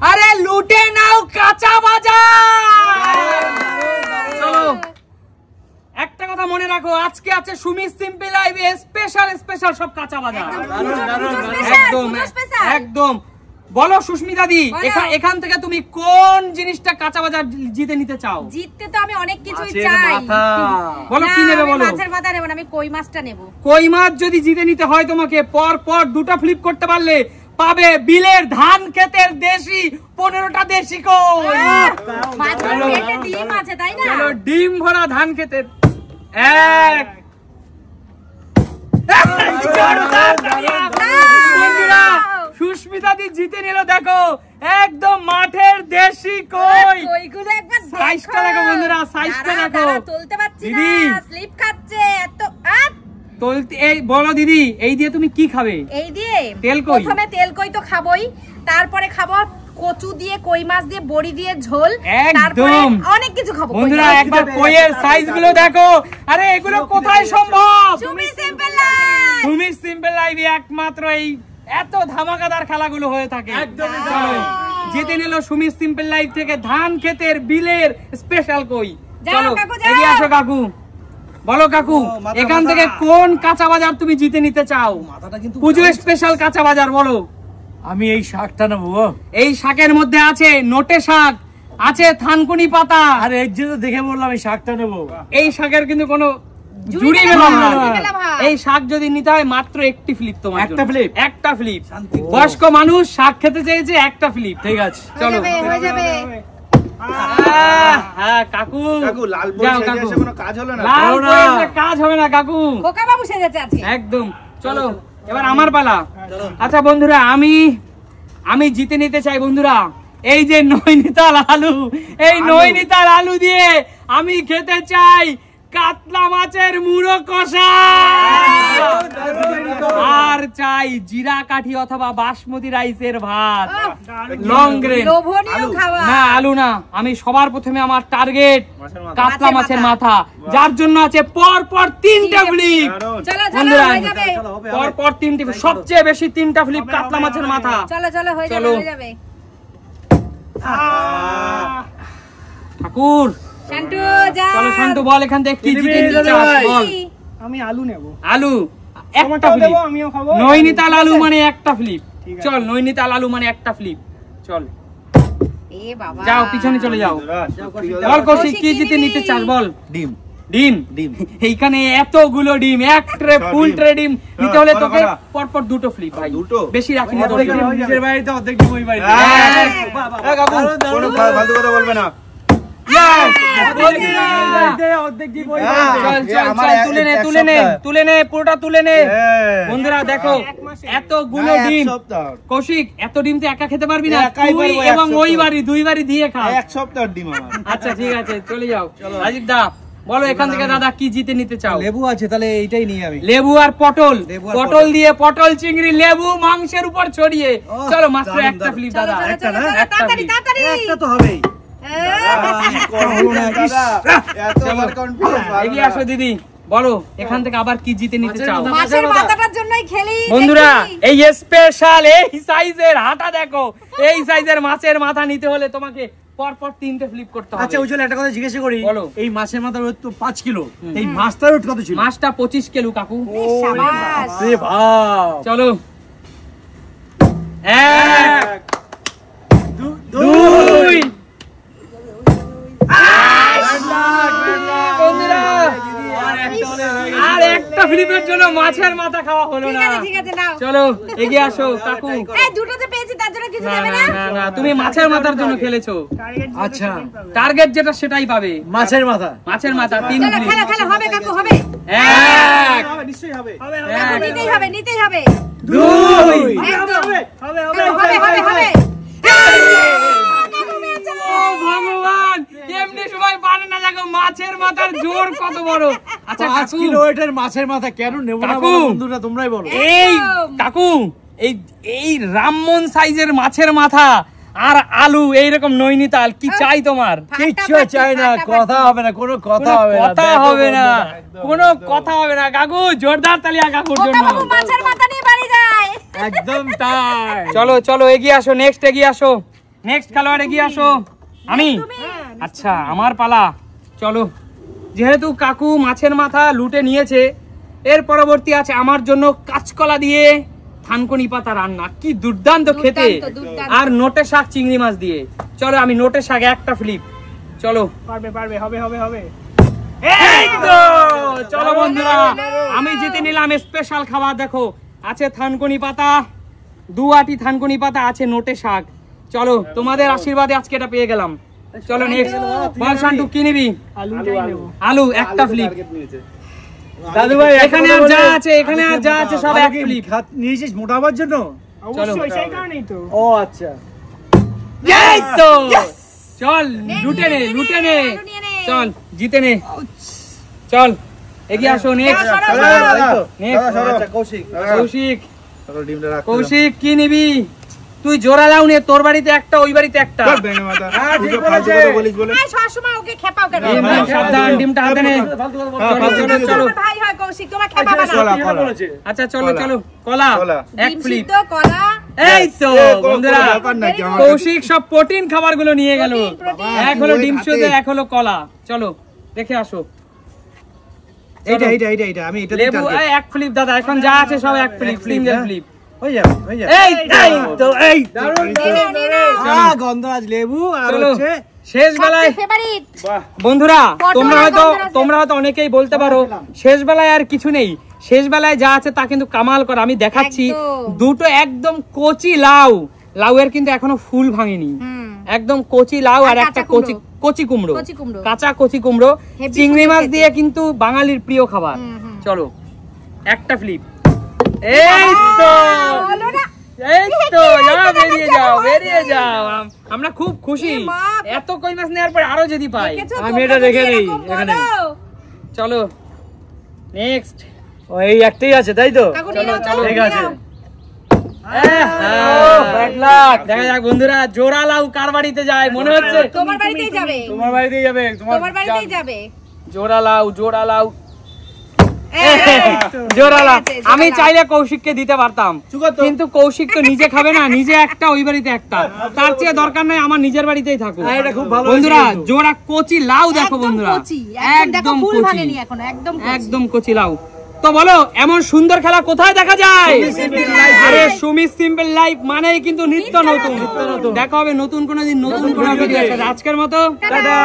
আরে লুটে নাও কাঁচা বাজার। চলো একটা কথা মনে রাখো, আজকে আছে সুমি সিম্পল লাইভে স্পেশাল স্পেশাল সব কাঁচা বাজার। একদম একদম। বলো সুস্মিতা দি, এখান থেকে তুমি কোন জিনিসটা কাঁচা বাজার জিতে নিতে চাও? জিততে তো আমি অনেক কিছুই চাই। বলো কি নেবে বলো। মাছের মাথা নেব না, আমি কই মাছটা নেব। কই মাছ যদি জিতে নিতে হয় তোমাকে, পর পর দুটো ফ্লিপ করতে পারলে পাবে বিলের ধান ক্ষেতের দেশি 15টা দেশি কই। মাছের পেটে ডিম আছে তাই না? চলো ডিম ভরা ধান ক্ষেতের এক। বন্ধুরা সুস্মিতা দি জিতে নিল, দেখো একদম মাঠের দেশি কই। কইগুলো একবার দেখো। সাইজটা দেখো বন্ধুরা, সাইজটা দেখো। তুলতে পারছি না, দিদি স্লিপ খাচ্ছে এত। তুলতে এই বলো দিদি, এই দিয়ে তুমি কি খাবে? এই দিয়ে তেল কই। প্রথমে তেল কই তো খাবোই, তারপরে খাবো কচু দিয়ে, কই মাছ দিয়ে, বড়ি দিয়ে ঝোল, তারপরে অনেক কিছু খাবো। বন্ধুরা একবার কইয়ের সাইজগুলো দেখো। আরে এগুলো কোথায় সম্ভব? Sumi simple live. Sumi simple লাইভে একমাত্র এই এত ধামাকাদার খেলাগুলো হয়ে থাকে। চলো জিতে নিল সুমি সিম্পল লাইভ থেকে ধান ক্ষেতের বিলের স্পেশাল কই। চলো এগিয়ে আসো কাকু। বলো কাকু, এখান থেকে কোন কাঁচা বাজার তুমি জিতে নিতে চাও? পুজো স্পেশাল কাঁচা বাজার বলো। আমি এই শাকটা নেবো। এই শাকের মধ্যে আছে নোটে শাক, আছে থানকুনি পাতা। আর এর জন্য দেখে বললাম এই শাকটা নেবো। এই শাকের কিন্তু কোনো জুড়ি মেলা না। এই শাক যদি নিতে হয় মাত্র একটি ফ্লিপ তোমার। একটা ফ্লিপ? একটা ফ্লিপ। বয়স্ক মানুষ শাক খেতে চাইছে, একটা ফ্লিপ। ঠিক আছে চলো। হয়ে যাবে। হ্যাঁ কাকু, লাল বই সেজে কোনো কাজ হলো না। লাল বইয়ে কাজ হবে না কাকু। খোকা বাবু সেজেছে আছে একদম। চলো এবার আমার পালা। আচ্ছা বন্ধুরা, আমি জিতে নিতে চাই বন্ধুরা এই যে নৈনিতাল আলু। এই নৈনিতাল আলু দিয়ে আমি খেতে চাই কাতলা মাছের মুড়ো কষা, আর চাই জিরা কাঠি অথবা বাসমতি রাইসের ভাত। Long grain. না আলু না, আমি সবার প্রথমে আমার টার্গেট কাতলা মাছের মাথা, যার জন্য আছে পর পর 3টা ফ্লিপ। বন্ধুরা পর পর 3টি, সবচেয়ে বেশি 3টা ফ্লিপ কাতলা মাছের মাথা। চলো চলো হয়ে যাবে, হয়ে যাবে। ঠাকুর শান্তু যা। চলো শান্তু বল এখান থেকে কি জিতে নিতে চাস বল। আমি আলু নেব। আলু একটা ফ্লিপ। আমিও খাবো। নৈনিতাল আলু মানে একটা ফ্লিপ। চল নৈনিতাল আলু মানে একটা ফ্লিপ। চল এ বাবা যাও পিছনে চলে যাও। বল কৌশিক কি জিতে নিতে চাস বল। ডিম। ডিম? ডিম এইখানে এতগুলো ডিম, এক ট্রে ফুল ট্রে ডিম নিতে হলে তোকে পরপর দুটো ফ্লিপ ভাই, বেশি রাখিনি। নিজের বাড়িতে অর্ধেক ডিম ওই বাড়িতে। কাকু কোনো ফালতু কথা বলবে না। তুলে নে পুরোটা তুলে নে। বন্ধুরা দেখো এতগুলো ডিম। কৌশিক এত ডিম তো একা খেতে পারবি না, তুই এবং ওই বাড়ি দুই বাড়ি দিয়ে খা। এক সপ্তাহ ডিম আমার। আচ্ছা ঠিক আছে চলে যাও। রাজীব দা বলো এখান থেকে দাদা কি জিতে নিতে চাও? লেবু আছে তাহলে এইটাই নিই আমি। লেবু আর পটল। পটল দিয়ে পটল চিংড়ি লেবু মাংসের উপর ছড়িয়ে। চলো মাত্র একটা ফ্লিপ দাদা। একটা না? তাড়াতাড়ি তাড়াতাড়ি। একটা তো হবেই। এগিয়ে আসো দিদি, বলো এখান থেকে আবার কি জিতে নিতে চাও? মাছের মাথাটার জন্যই খেলি বন্ধুরা। এই স্পেশাল এই সাইজের হাঁটা দেখো, এই সাইজের মাছের মাথা নিতে হলে তোমাকে পরপর 3টে ফ্লিপ করতে হবে। আচ্ছা ওইজন্য একটা কথা জিজ্ঞেস করি, বলো। এই মাছের মাথার ওয়েট তো 5 কিলো, এই মাছটার ওয়েট কত ছিল? মাছটা 25 কিলো কাকু। শাবাশ। রে ভাব। চলো 1 2 বন্ধুরা আর একটা ফ্লিপের জন্য মাছের মাথা খাওয়া হলো না। ঠিক আছে নাও। চলো এগিয়ে আসো কাকু। এই দুটোতে পেয়েছি তার জন্য কিছু না নেবে না না? না না, তুমি মাছের মাথার জন্য খেলেছো। আচ্ছা টার্গেট যেটা সেটাই পাবে। মাছের মাথা। মাছের মাথা 3 চলো ফ্লিপ। খেলা খেলা হবে কাকু, হবে। 1 নিশ্চয়ই হবে। কাকু নিতেই হবে, নিতেই হবে। 2 একদম। হবে হবে হবে হবে। ও ভগবান, এমনি সময় পারে না দেখো মাছের মাথার জোর কত বড়। আচ্ছা 5 কিলো ওয়েটের মাছের মাথা কেন নেব না বন্ধুরা তোমরাই বলো। এই কাকু এই রামমন সাইজের মাছের মাথা আর আলু এইরকম নৈনিতাল কি চাই তোমার? কিচ্ছু চাই না, কথা হবে না, কোনো কথা হবে না, কথা হবে না, কোনো কথা হবে না। কাকু জোরদার তালিয়া কাকুর জন্য। বাবু মাছের মাথা নিয়ে বাড়ি যায়। একদম তাই। চলো চলো এগিয়ে আসো, নেক্সট এগিয়ে আসো। নেক্সট খেলোয়াড় এগিয়ে আসো। আমি? আচ্ছা আমার পালা। চলো, যেহেতু কাকু মাছের মাথা লুটে নিয়েছে, এর পরবর্তী আছে আমার জন্য কাঁচকলা দিয়ে থানকুনি পাতা রান্না, কি দুর্দান্ত খেতে, আর নোটে শাক চিংড়ি মাছ দিয়ে। চলো আমি নোটে শাক একটা ফ্লিপ। চলো, পারবে পারবে, হবে হবে হবে। এই তো চলো বন্ধুরা, আমি জিতে নিলাম স্পেশাল খাবার। দেখো আছে থানকুনি পাতা, 2 আটি থানকুনি পাতা, আছে নোটে শাক। চলো তোমাদের আশীর্বাদে আজকে এটা পেয়ে গেলাম। চলো নেক্সট, বল শান্টু কি নিবি? আলু একটা ফ্লিপ। দাদু ভাই এখানে আর যা আছে, এখানে আর যা আছে সব এক ফ্লিপ। নিয়েছিস মোটাবার জন্য? অবশ্যই, সেই কারণেই তো। ও আচ্ছা, এই তো চল লুটে নে, লুটে নে, চল জিতে নে। চল এগিয়ে আসো। নেক্সট কৌশিক। কৌশিক কি নিবি? তুই জোড়া লাউ নে, তোর বাড়িতে একটা, ওই বাড়িতে একটা। সবসময় ওকে খেপাও কেন? সাবধান, ডিমটা হাতে নে। চলো ভাই হয় কৌশিক, তোমার খেপা বানাও। আচ্ছা চলো চলো, কলা এক ডিম ফ্লিপ। সিদ্ধ, কলা। এই তো বন্ধুরা, কৌশিক সব প্রোটিন খাবারগুলো নিয়ে গেল। এক হলো ডিম সিদ্ধ, এক হলো কলা। চলো দেখে আসো। এইটা এইটা এইটা এইটা আমি এটা লেবু এক ফ্লিপ দাদা, এখন যা আছে সব এক ফ্লিপ, সিঙ্গেল ফ্লিপ। হয়ে যাবে হয়ে যাবে। এই তো এই গন্ধরাজ লেবু আর চলো, হচ্ছে শেষ বেলায় ফেভারিট। বন্ধুরা পটল তোমরা আর হয়তো গন্ধরাজ তোমরা হয়তো অনেকেই বলতে পারো শেষ বেলায় আর কিছু নেই। শেষ বেলায় যা আছে তা কিন্তু কামাল করা। আমি দেখাচ্ছি একদম। দুটো একদম কচি লাউ, লাউয়ের কিন্তু এখনো ফুল ভাঙেনি, একদম কচি লাউ, আর আর একটা কাঁচা কুমড়ো। কচি কুমড়ো, কচি কুমড়ো। কাঁচা কচি কুমড়ো, হেভি চিংড়ি সুন্দর মাছ খেতে। দিয়ে কিন্তু বাঙালির প্রিয় খাবার। চলো একটা ফ্লিপ। এই তো বলো না। এই তো যাও, বেরিয়ে যাও, বেরিয়ে যাও। আমরা খুব খুশি এ মা, এত কই মাছ নেওয়ার পর আরো যদি পাই। দেখেছো, আমি তোমরা এটা যদি রেখে দিই এরকম এখানে। বলো। চলো নেক্সট। ওই একটাই আছে তাই তো? কাকু নিয়ে নাও, চলো, ঠিক নিয়ে আছে। নাও। দেখা যাক বন্ধুরা, জোড়া লাউ কার বাড়িতে যায় মনে হচ্ছে? তোমার বাড়িতেই যাবে, তোমার বাড়িতেই যাবে, তোমার বাড়িতেই যাবে। জোড়া লাউ, জোড়া লাউ, এই, জোড়া লাউ। হয়ে গেছে, আমি জোড়া লাউ। চাইলে কৌশিককে দিতে পারতাম, কিন্তু কৌশিক তো নিজে খাবে না, নিজে একটা ওই বাড়িতে একটা, তার চেয়ে দরকার নাই আমার নিজের বাড়িতেই থাকুক। এটা খুব ভালো বন্ধুরা হয়েছে কিন্তু। জোড়া কচি লাউ দেখো একদম বন্ধুরা, কচি, একদম দেখো একদম ফুল কচি, ভাঙেনি এখনো, একদম কচি। একদম কচি লাউ। তো বলো এমন সুন্দর খেলা কোথায় দেখা যায়? আরে সুমিত সিম্পল লাইফ মানেই কিন্তু নিত্য নতুন। দেখা হবে নতুন কোনো দিন, নতুন কোনো ভিডিও। আজকের মতো টাটা।